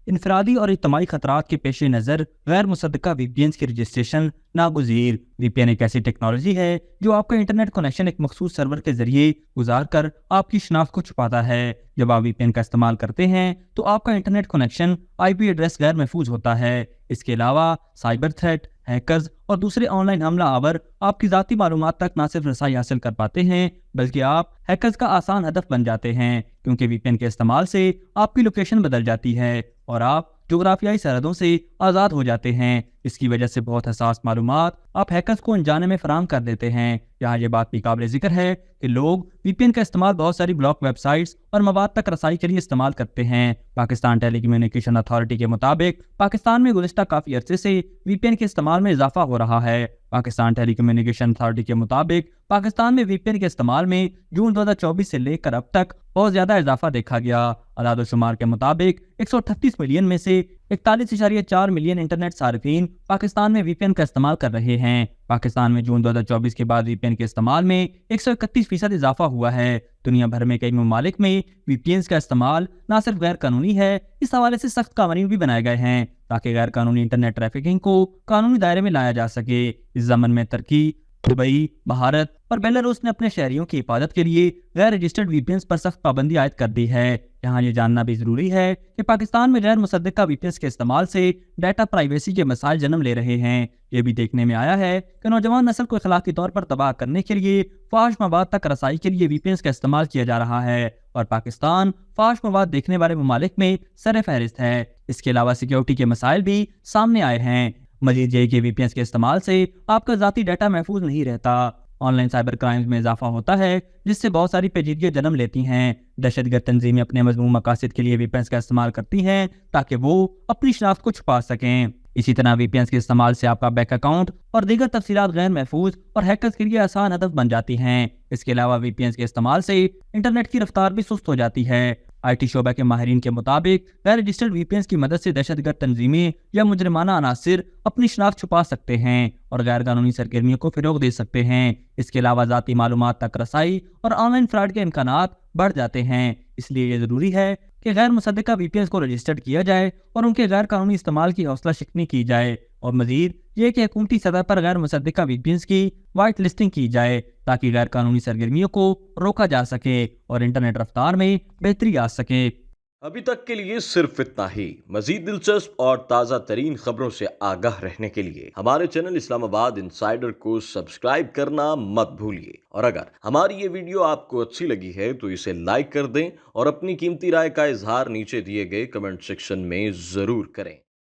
انفرادی اور اجتماعی خطرات کے پیش نظر غیر مصدقہ VPNs کی رجسٹریشن ناگزیر۔ VPN ایک ایسی ٹیکنالوجی ہے جو آپ کا انٹرنیٹ کنیکشن ایک مخصوص سرور کے ذریعے گزار کر آپ کی شناخت کو چھپاتا ہے۔ جب آپ VPN کا استعمال کرتے ہیں تو آپ کا انٹرنیٹ کنیکشن IP ایڈریس غیر محفوظ ہوتا ہے۔ اس کے علاوہ سائبر تھریٹ، ہیکرز اور دوسرے آن لائن حملہ آور آپ کی ذاتی معلومات تک نہ صرف رسائی حاصل کر پاتے ہیں بلکہ آپ ہیکرز کا آسان ہدف بن جاتے ہیں، کیونکہ VPN کے استعمال سے آپ کی لوکیشن بدل جاتی ہے اور آپ جغرافیائی سرحدوں سے آزاد ہو جاتے ہیں۔ اس کی وجہ سے بہت حساس معلومات آپ ہیکرز کو انجانے میں فراہم کر دیتے ہیں۔ یہاں یہ بات بھی قابل ذکر ہے کہ لوگ VPN کا استعمال بہت ساری بلاک ویب سائٹس اور مواد تک رسائی کے لیے استعمال کرتے ہیں۔ پاکستان ٹیلی کمیونیکیشن اتھارٹی کے مطابق پاکستان میں گزشتہ کافی عرصے سے VPN کے استعمال میں اضافہ ہو رہا ہے۔ پاکستان ٹیلی کمیونیکیشن اتھارٹی کے مطابق پاکستان میں VPN کے استعمال میں جون 2024 سے لے کر اب تک بہت زیادہ اضافہ دیکھا گیا۔ اعداد و شمار کے مطابق 138 ملین میں سے 41.4 ملین انٹرنیٹ صارفین پاکستان میں VPN کا استعمال کر رہے ہیں۔ پاکستان میں جون 2024 کے بعد VPN کے استعمال میں 131% اضافہ ہوا ہے۔ دنیا بھر میں کئی ممالک میں VPNs کا استعمال نہ صرف غیر قانونی ہے، اس حوالے سے سخت قوانین بھی بنائے گئے ہیں تاکہ غیر قانونی انٹرنیٹ ٹریفکنگ کو قانونی دائرے میں لایا جا سکے۔ اس ضمن میں ترکی، دبئی، بھارت اور بیلاروس نے اپنے شہریوں کی حفاظت کے لیے غیر رجسٹرڈ VPNs پر سخت پابندی عائد کر دی ہے۔ یہاں یہ جاننا بھی ضروری ہے کہ پاکستان میں غیر مصدقہ VPNs کے استعمال سے ڈیٹا پرائیویسی کے مسائل جنم لے رہے ہیں۔ یہ بھی دیکھنے میں آیا ہے کہ نوجوان نسل کو اخلاقی طور پر تباہ کرنے کے لیے فحش مواد تک رسائی کے لیے VPNs کا استعمال کیا جا رہا ہے اور پاکستان فحش مواد دیکھنے والے ممالک میں سر فہرست ہے۔ اس کے علاوہ سیکیورٹی کے مسائل بھی سامنے آئے ہیں۔ مزید یہ کہ VPNs کے استعمال سے آپ کا ذاتی ڈیٹا محفوظ نہیں رہتا۔ آن لائن سائبر کرائمز میں اضافہ ہوتا ہے جس سے بہت ساری پیچیدگیاں جنم لیتی ہیں۔ دہشت گرد تنظیمیں اپنے مذموم مقاصد کے لیے VPNs کا استعمال کرتی ہیں تاکہ وہ اپنی شناخت کو چھپا سکیں۔ اسی طرح VPNs کے استعمال سے آپ کا بینک اکاؤنٹ اور دیگر تفصیلات غیر محفوظ اور ہیکرز کے لیے آسان ہدف بن جاتی ہیں۔ اس کے علاوہ VPNs کے استعمال سے انٹرنیٹ کی رفتار بھی سست ہو جاتی ہے۔ IT شعبہ کے ماہرین کے مطابق غیر رجسٹرڈ VPNs کی مدد سے دہشت گرد تنظیمیں یا مجرمانہ عناصر اپنی شناخت چھپا سکتے ہیں اور غیر قانونی سرگرمیوں کو فروغ دے سکتے ہیں۔ اس کے علاوہ ذاتی معلومات تک رسائی اور آن لائن فراڈ کے امکانات بڑھ جاتے ہیں۔ اس لیے یہ ضروری ہے کہ غیر مصدقہ VPNs کو رجسٹرڈ کیا جائے اور ان کے غیر قانونی استعمال کی حوصلہ شکنی کی جائے، اور مزید یہ کہ حکومتی سطح پر غیر مصدقہ VPNs کی وائٹ لسٹنگ کی جائے تاکہ غیر قانونی سرگرمیوں کو روکا جا سکے اور انٹرنیٹ رفتار میں بہتری آ سکے۔ ابھی تک کے لیے صرف اتنا ہی۔ مزید دلچسپ اور تازہ ترین خبروں سے آگاہ رہنے کے لیے ہمارے چینل اسلام آباد انسائیڈر کو سبسکرائب کرنا مت بھولیے، اور اگر ہماری یہ ویڈیو آپ کو اچھی لگی ہے تو اسے لائک کر دیں اور اپنی قیمتی رائے کا اظہار نیچے دیے گئے کمنٹ سیکشن میں ضرور کریں۔